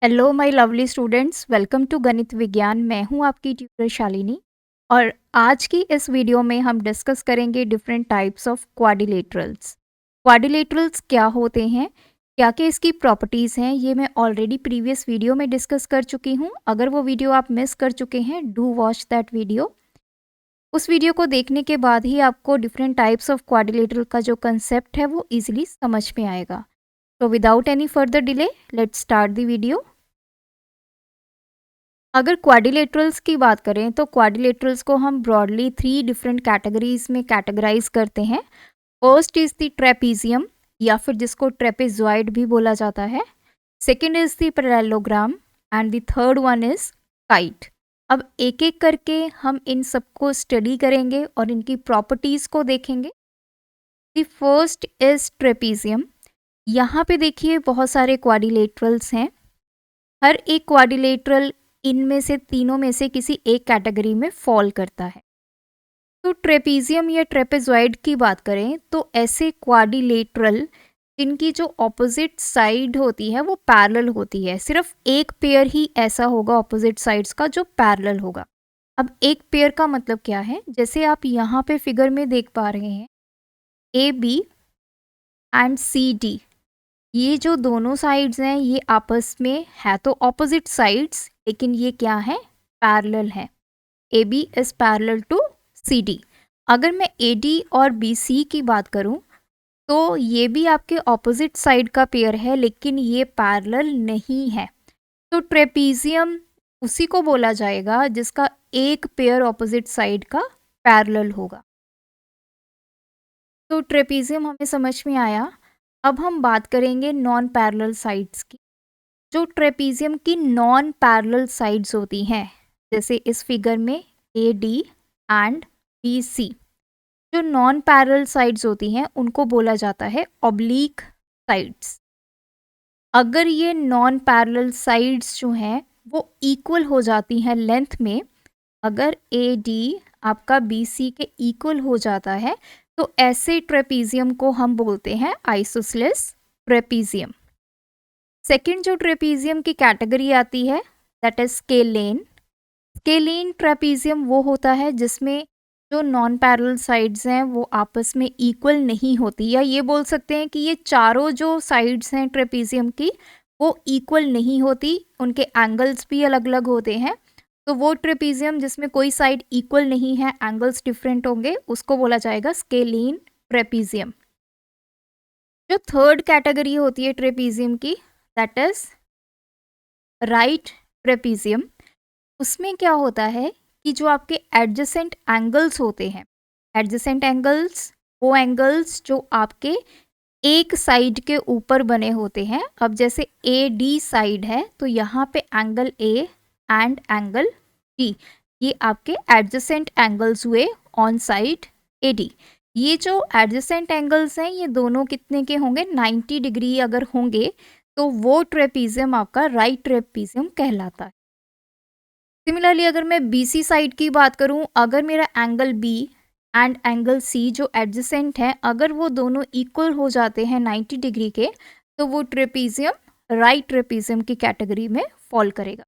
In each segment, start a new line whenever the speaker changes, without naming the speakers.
Hello my lovely students, welcome to Ganit Vigyan. मैं हूं आपकी ट्यूटर शालिनी और आज की इस वीडियो में हम डिस्कस करेंगे different types of quadrilaterals. Quadrilaterals क्या होते हैं, क्या क्या इसकी प्रॉपर्टीज़ हैं, ये मैं ऑलरेडी प्रीवियस वीडियो में डिस्कस कर चुकी हूं। अगर वो वीडियो आप मिस कर चुके हैं, डू वॉच दैट वीडियो। उस वीडियो को देखने के बाद ही आपको डिफरेंट टाइप्स ऑफ क्वाड्रिलेटरल का जो कंसेप्ट है वो ईजिली समझ में आएगा। तो without any further delay, let's start the video. अगर क्वाड्रिलेटरल्स की बात करें तो क्वाड्रिलेटरल्स को हम ब्रॉडली 3 डिफरेंट कैटेगरीज में कैटेगराइज करते हैं। फर्स्ट इज द ट्रेपीजियम, या फिर जिसको ट्रेपेजॉइड भी बोला जाता है। Second is the parallelogram and the third one is kite. अब एक एक करके हम इन सबको स्टडी करेंगे और इनकी प्रॉपर्टीज को देखेंगे। The first is trapezium. यहाँ पे देखिए बहुत सारे क्वाड्रिलेटरल्स हैं। हर एक क्वाड्रिलेटरल इनमें से तीनों में से किसी एक कैटेगरी में फॉल करता है। तो ट्रेपीजियम या ट्रेपेजॉइड की बात करें तो ऐसे क्वाड्रिलेटरल जिनकी जो ऑपोजिट साइड होती है वो पैरेलल होती है। सिर्फ एक पेयर ही ऐसा होगा ऑपोजिट साइड्स का जो पैरेलल होगा। अब एक पेयर का मतलब क्या है, जैसे आप यहाँ पे फिगर में देख पा रहे हैं, A B and C D, ये जो दोनों साइड्स हैं ये आपस में है तो ऑपोजिट साइड्स, लेकिन ये क्या है, पैरेलल है। A B is parallel to C D. अगर मैं ए डी और बी सी की बात करूं तो ये भी आपके ऑपोजिट साइड का पेयर है, लेकिन ये पैरेलल नहीं है। तो ट्रेपीजियम उसी को बोला जाएगा जिसका एक पेयर ऑपोजिट साइड का पैरेलल होगा। तो ट्रेपीजियम हमें समझ में आया। अब हम बात करेंगे नॉन पैरेलल साइड्स की। जो ट्रेपीजियम की नॉन पैरेलल साइड्स होती हैं, जैसे इस फिगर में A D and B C, जो नॉन पैरेलल साइड्स होती हैं उनको बोला जाता है ऑब्लीक साइड्स। अगर ये नॉन पैरेलल साइड्स जो हैं वो इक्वल हो जाती हैं लेंथ में, अगर ए डी आपका बी सी के इक्वल हो जाता है तो ऐसे ट्रेपीजियम को हम बोलते हैं आइसोसेलेस ट्रेपीजियम। सेकंड जो ट्रेपीजियम की कैटेगरी आती है that is scalene. Scalene trapezium वो होता है जिसमें जो नॉन पैरेलल साइड्स हैं वो आपस में इक्वल नहीं होती, या ये बोल सकते हैं कि ये चारों जो साइड्स हैं ट्रेपीजियम की वो इक्वल नहीं होती, उनके एंगल्स भी अलग अलग होते हैं। तो वो ट्रेपीजियम जिसमें कोई साइड इक्वल नहीं है, एंगल्स डिफरेंट होंगे, उसको बोला जाएगा स्केलेन ट्रेपीजियम। जो थर्ड कैटेगरी होती है ट्रेपीजियम की दैट इज राइट ट्रेपीजियम। उसमें क्या होता है कि जो आपके एडजेसेंट एंगल्स होते हैं, एडजेसेंट एंगल्स वो एंगल्स जो आपके एक साइड के ऊपर बने होते हैं। अब जैसे ए डी साइड है तो यहाँ पे angle A and angle D, ये आपके एडजेसेंट एंगल्स हुए ऑन साइड ए डी। ये जो एडजेसेंट एंगल्स हैं ये दोनों कितने के होंगे, 90 डिग्री अगर होंगे तो वो ट्रेपीजियम आपका राइट ट्रेपीजियम कहलाता है। सिमिलरली अगर मैं BC साइड की बात करूं, अगर मेरा angle B and angle C जो एडजेसेंट है, अगर वो दोनों इक्वल हो जाते हैं 90 डिग्री के, तो वो ट्रेपीजियम राइट ट्रेपीजियम की कैटेगरी में फॉल करेगा।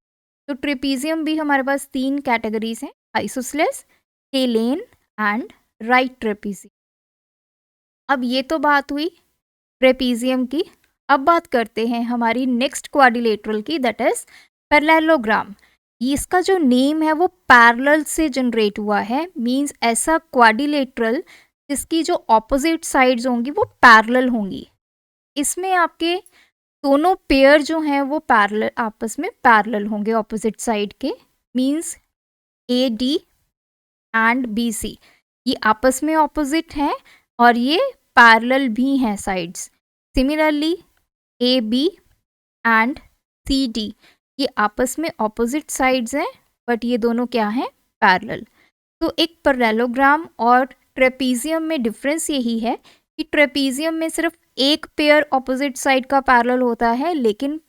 तो ट्रेपीजियम भी हमारे पास 3 कैटेगरीज हैं, isosceles, scalene and right trapezium. अब ये तो बात हुई ट्रेपीजियम की। अब बात करते हैं हमारी नेक्स्ट क्वाड्रिलेटरल की, दैट इज पैरेललोग्राम। इसका जो नेम है वो पैरेलल से जनरेट हुआ है, मींस ऐसा क्वाड्रिलेटरल जिसकी जो ऑपोजिट साइड्स होंगी वो पैरेलल होंगी। इसमें आपके दोनों पेयर जो हैं वो पैरेलल, आपस में पैरेलल होंगे ऑपोजिट साइड के, means A D and B C ये आपस में ऑपोजिट हैं और ये पैरेलल भी हैं sides. Similarly A B and C D ये आपस में ऑपोजिट साइड्स हैं, बट ये दोनों क्या हैं, पैरेलल। तो एक पैरेललोग्राम और ट्रेपीजियम में डिफरेंस यही है कि ट्रेपीजियम में सिर्फ एक पेयर ऑपोजिट साइड का पैरेलल होता है, लेकिन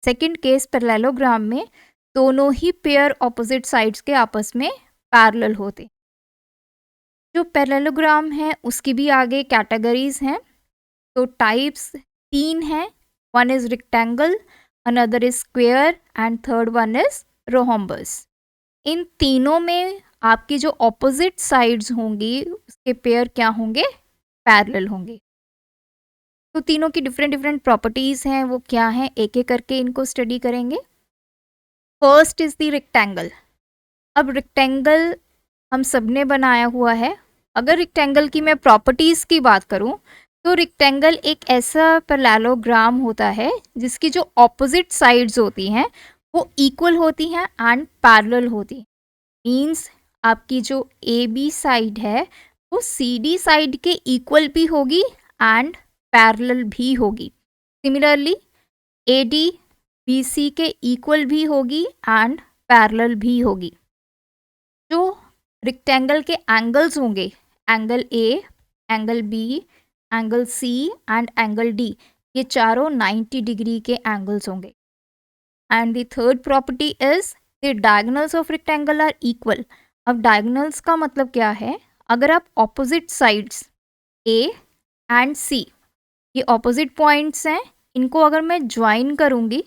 सेकंड केस पैरेललोग्राम में दोनों ही पेयर ऑपोजिट साइड्स के आपस में पैरेलल होते। जो पैरेललोग्राम है उसकी भी आगे कैटेगरीज हैं। तो टाइप्स 3 हैं, one is rectangle, another is square and third one is rhombus. इन तीनों में आपकी जो ऑपोजिट साइड्स होंगी उसके पेयर क्या होंगे, पैरेलल होंगे। तो तीनों की डिफरेंट डिफरेंट प्रॉपर्टीज हैं, वो क्या हैं एक एक करके इनको स्टडी करेंगे। First is the rectangle. अब रेक्टेंगल हम सबने बनाया हुआ है। अगर रेक्टेंगल की मैं प्रॉपर्टीज की बात करूं तो रेक्टेंगल एक ऐसा पैरेललोग्राम होता है जिसकी जो ऑपोजिट साइड्स होती हैं वो इक्वल होती हैं एंड पैरेलल होती हैं। मीन्स आपकी जो ए बी साइड है वो सी डी साइड के इक्वल भी होगी एंड पैरेलल भी होगी। Similarly A D B C के इक्वल भी होगी एंड पैरेलल भी होगी। जो रेक्टेंगल के एंगल्स होंगे, angle A, angle B, angle C and angle D, ये चारों 90 डिग्री के एंगल्स होंगे। And the third property is the diagonals of rectangle are equal. अब डायगोनल्स का मतलब क्या है, अगर आप opposite sides A and C, ये ऑपोजिट पॉइंट्स हैं, इनको अगर मैं ज्वाइन करूंगी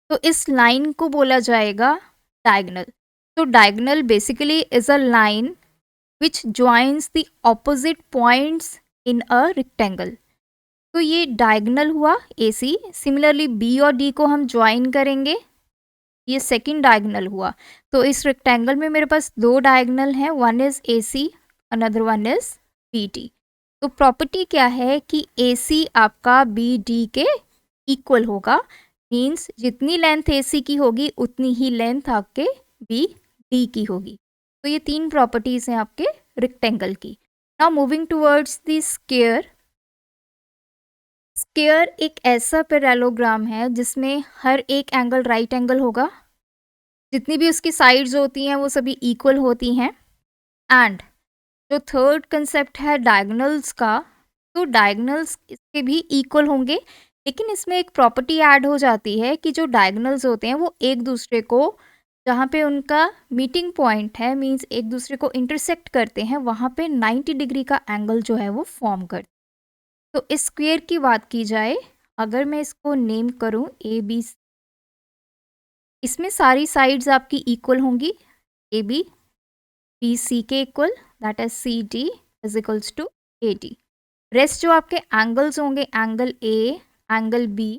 तो इस लाइन को बोला जाएगा diagonal. So diagonal basically is a line which joins the opposite points in a rectangle. तो ये diagonal हुआ AC। Similarly B और D को हम join करेंगे, ये सेकंड diagonal हुआ। तो इस rectangle में मेरे पास दो diagonal हैं, one is AC, another one is BD। तो प्रॉपर्टी क्या है कि AC आपका BD के इक्वल होगा। मीन्स जितनी लेंथ AC की होगी उतनी ही लेंथ आपके BD की होगी। तो ये तीन प्रॉपर्टीज हैं आपके रेक्टेंगल की। Now moving towards the square. Square एक ऐसा पैरेललोग्राम है जिसमें हर एक एंगल राइट एंगल होगा, जितनी भी उसकी साइड्स होती हैं वो सभी इक्वल होती हैं। एंड जो थर्ड कंसेप्ट है डायगोनल्स का, तो डायगोनल्स इसके भी इक्वल होंगे, लेकिन इसमें एक प्रॉपर्टी ऐड हो जाती है कि जो डायगोनल्स होते हैं वो एक दूसरे को, जहाँ पे उनका मीटिंग पॉइंट है, मींस एक दूसरे को इंटरसेक्ट करते हैं, वहाँ पे 90 डिग्री का एंगल जो है वो फॉर्म करते हैं। तो इस स्क्वायर की बात की जाए, अगर मैं इसको नेम करूँ ए बी, इसमें सारी साइड्स आपकी इक्वल होंगी, ए बी बी सी के equal, that is C D is equals to A D. Rest जो आपके एंगल्स होंगे, angle A, angle B,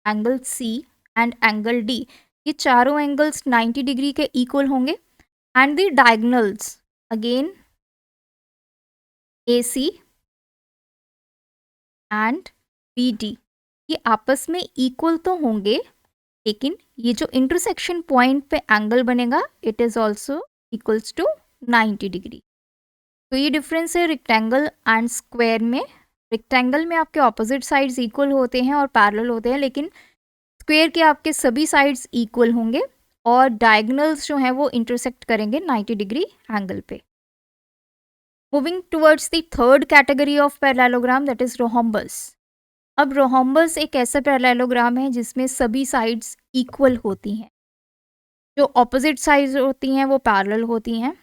angle C and angle D, ये चारों एंगल्स 90 डिग्री के इक्वल होंगे। And the diagonals again A C and B D, ये आपस में इक्वल तो होंगे, लेकिन ये जो इंटरसेक्शन पॉइंट पे एंगल बनेगा it is also equals to 90 degree. तो ये डिफरेंस है रेक्टेंगल एंड स्क्वायर में। रेक्टेंगल में आपके ऑपोजिट साइड्स इक्वल होते हैं और पैरेलल होते हैं, लेकिन स्क्वायर के आपके सभी साइड्स इक्वल होंगे और डायगोनल्स जो हैं वो इंटरसेक्ट करेंगे 90 डिग्री एंगल पे। Moving towards the third category of parallelogram, that is rhombus. अब रोहम्बस एक ऐसा पैरेललोग्राम है जिसमें सभी साइड्स इक्वल होती हैं, जो ऑपोजिट साइड्स होती हैं वो पैरेलल होती हैं।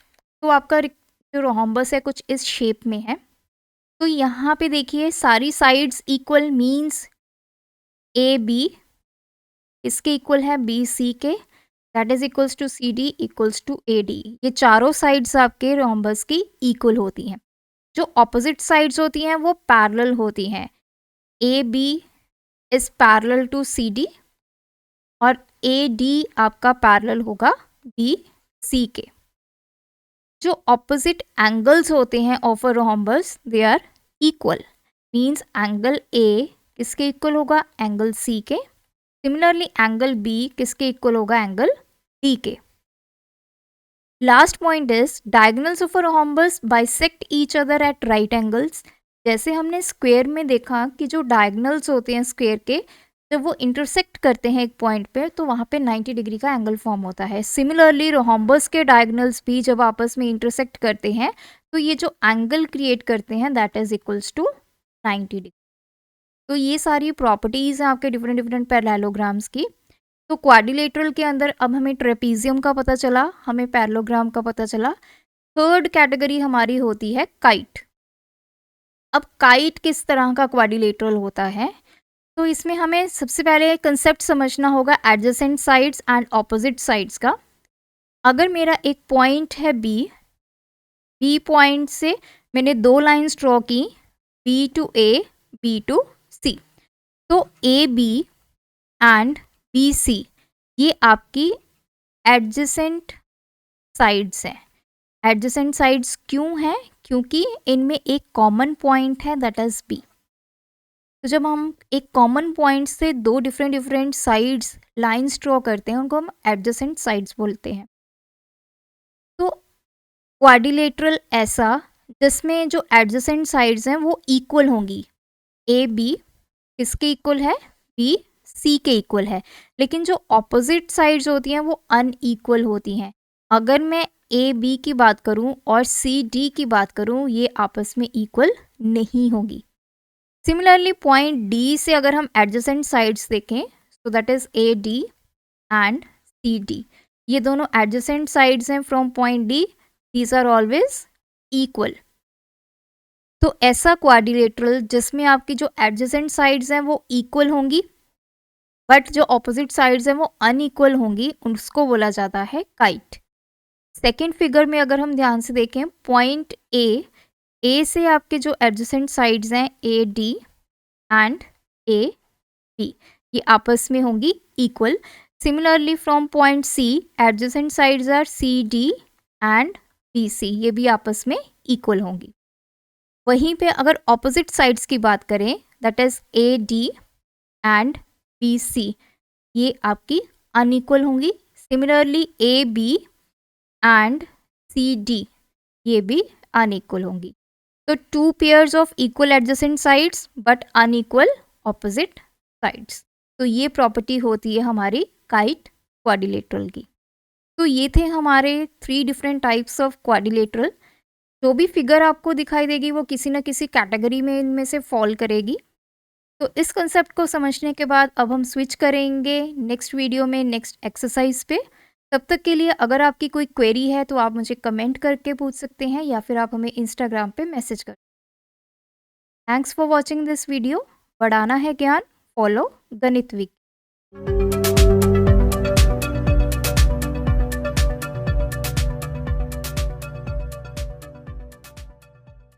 तो आपका जो रोहम्बस है कुछ इस शेप में है। तो यहाँ पे देखिए सारी sides equal, means A B इसके इक्वल है बी सी के, that is equals to C D equals to A D. ये चारों साइड्स आपके रोहम्बस की इक्वल होती हैं। जो ऑपोजिट साइड्स होती हैं वो पैरेलल होती हैं। A B is parallel to C D और ए डी आपका पैरेलल होगा बी सी के। जो ऑपोजिट एंगल्स होते हैं of a rhombus they are equal, means angle A किसके इक्वल होगा, एंगल सी के। सिमिलरली एंगल बी किसके इक्वल होगा, एंगल डी के। Last point is diagonals of a rhombus bisect each other at right angles. जैसे हमने square में देखा कि जो डायगोनल्स होते हैं स्क्वायर के, जब वो इंटरसेक्ट करते हैं एक पॉइंट पे तो वहाँ पे 90 डिग्री का एंगल फॉर्म होता है। सिमिलरली रोहम्बस के डायगोनल्स भी जब आपस में इंटरसेक्ट करते हैं तो ये जो एंगल क्रिएट करते हैं that is equals to 90 degree. तो ये सारी प्रॉपर्टीज़ हैं आपके डिफरेंट डिफरेंट पैरेललोग्राम्स की। तो क्वाड्रिलेटरल के अंदर अब हमें ट्रेपीजियम का पता चला, हमें पैरेललोग्राम का पता चला। थर्ड कैटेगरी हमारी होती है काइट। अब काइट किस तरह का क्वाड्रिलेटरल होता है, तो इसमें हमें सबसे पहले कंसेप्ट समझना होगा adjacent sides and opposite sides का। अगर मेरा एक पॉइंट है बी पॉइंट से मैंने 2 लाइन्स ड्रॉ की, B to A, B to C. तो A B and B C ये आपकी एडजेसेंट साइड्स हैं। एडजेसेंट साइड्स क्यों हैं? क्योंकि इनमें एक कॉमन पॉइंट है, दैट इज बी। तो जब हम एक कॉमन पॉइंट से 2 डिफरेंट साइड्स लाइंस ड्रॉ करते हैं उनको हम एडजेसेंट साइड्स बोलते हैं। तो क्वाड्रिलेटरल ऐसा जिसमें जो एडजेसेंट साइड्स हैं वो इक्वल होंगी। ए बी किसके इक्वल है? बी सी के इक्वल है। लेकिन जो ऑपोजिट साइड्स होती हैं वो अनइक्वल होती हैं। अगर मैं ए बी की बात करूं और सी डी की बात करूं, ये आपस में इक्वल नहीं होगी। सिमिलरली पॉइंट डी से अगर हम एडजेसेंट साइड्स देखें, so that is A D and C D, ये दोनों एडजेसेंट साइड्स हैं from point D, these are always equal. तो ऐसा क्वाड्रिलेटरल जिसमें आपकी जो एडजेसेंट साइड्स हैं वो इक्वल होंगी बट जो ऑपोजिट साइड्स हैं वो अनइक्वल होंगी, उसको बोला जाता है काइट। सेकेंड फिगर में अगर हम ध्यान से देखें, पॉइंट ए से आपके जो एडजेसेंट साइड्स हैं A D and A B, ये आपस में होंगी equal. Similarly from point C adjacent sides are C D and B C, ये भी आपस में इक्वल होंगी। वहीं पे अगर ऑपोजिट साइड्स की बात करें, that is A D and B C, ये आपकी अनइक्वल होंगी। Similarly A B and C D, ये भी अनइक्वल होंगी। तो 2 pairs of equal adjacent sides but unequal opposite sides. तो ये प्रॉपर्टी होती है हमारी काइट क्वाड्रिलेटरल की। तो ये थे हमारे 3 डिफरेंट टाइप्स ऑफ क्वाड्रिलेटरल। जो भी फिगर आपको दिखाई देगी वो किसी न किसी कैटेगरी में इनमें से फॉल करेगी। तो इस कंसेप्ट को समझने के बाद अब हम स्विच करेंगे नेक्स्ट वीडियो में नेक्स्ट एक्सरसाइज पे। तब तक के लिए अगर आपकी कोई क्वेरी है तो आप मुझे कमेंट करके पूछ सकते हैं या फिर आप हमें इंस्टाग्राम पे मैसेज कर। Thanks for watching this video. बढ़ाना है ज्ञान, फॉलो गणित वीक।